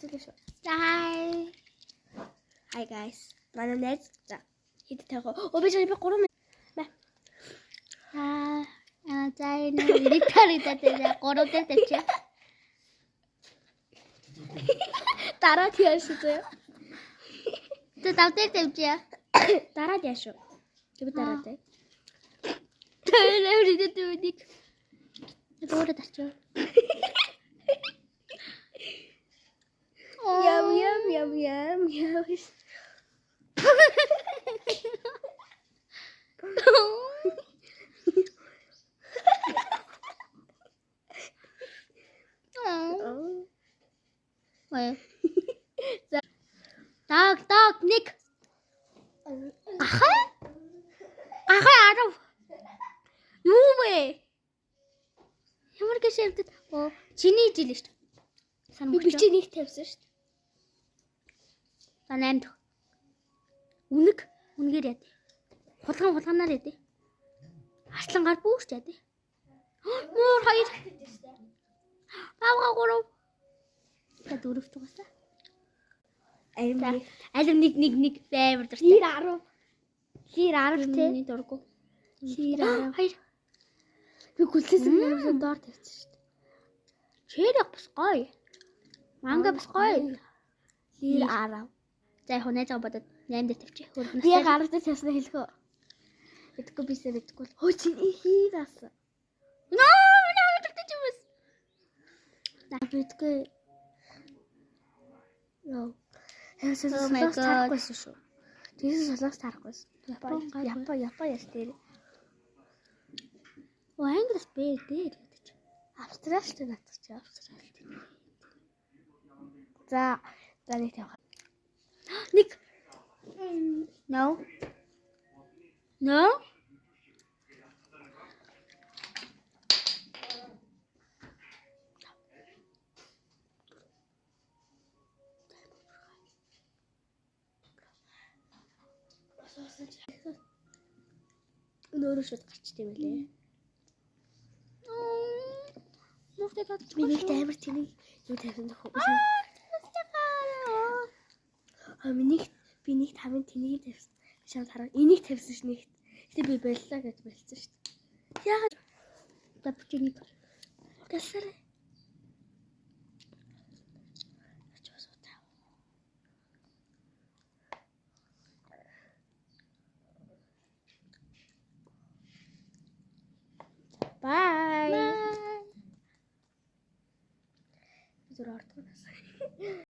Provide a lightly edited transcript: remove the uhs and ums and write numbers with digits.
Тэгтүүлээ шүү. Hi. Hi guys. Манай найз за хэд тавих оо би 3 минут бай. За энэ редактор дээр 3 дээр тавьчих. Дараа тийш зөө. Тэ 5 дээр тавьчих. Дараа яа шүү. Тэг дараа дээ. Тэр редактор Дөрөв тарчаа. Ям. Ой. Так, Ник. Ахаа арав. Юу вэ? Ямар гэшэлтэд чиний жил шүү дээ. Би бичээ нэг тавьсан шүү дээ. За 8 дэх. Үнгээр яа. Хулганаар яа. Арслан гар бүүрч яа. Мөр 2. Баага 3. Та 4 тугасаа. Алим нэг баймар дуртай. Хир 10 те. Нэг дургу. Хир 10. 2. Би гүлсэн юмсан доор тавьсан шүү дээ. Чэрэг бас гоё. Манга бас гоё. Хир 10. За яг найзаа бодоод 8 дээр тавьчих. Би яг 10 дээр тавьснаа хэлэхөө. Итгэхгүй бисээ мэдгүй. Хөө чи хир асан. Наа мэддэг юм бас. Мэдгүй. Яа. Oh my god. Тарахгүйсэн шүү. Тэрээс солоос тарахгүйсэн. Япа яс дээр. Англис бэ дээр гэдэг чинь. Австралитай натчих чи Австрали. За нэг тавих. Ник. No. Өнөөрөө шууд гарчт юм лээ. Мөртэй тат. Би нэг амар тэнийг юу тавьсан дөхөө. Би нэг тавын тэнийг тавьсан. Шууд хараа. Энийг тавьсан ш нэг. Гэтэ би боллоо гэж болцсон ш. Яагаад Тапчиник. тасараа. Bye. Зүрх ордгоноос.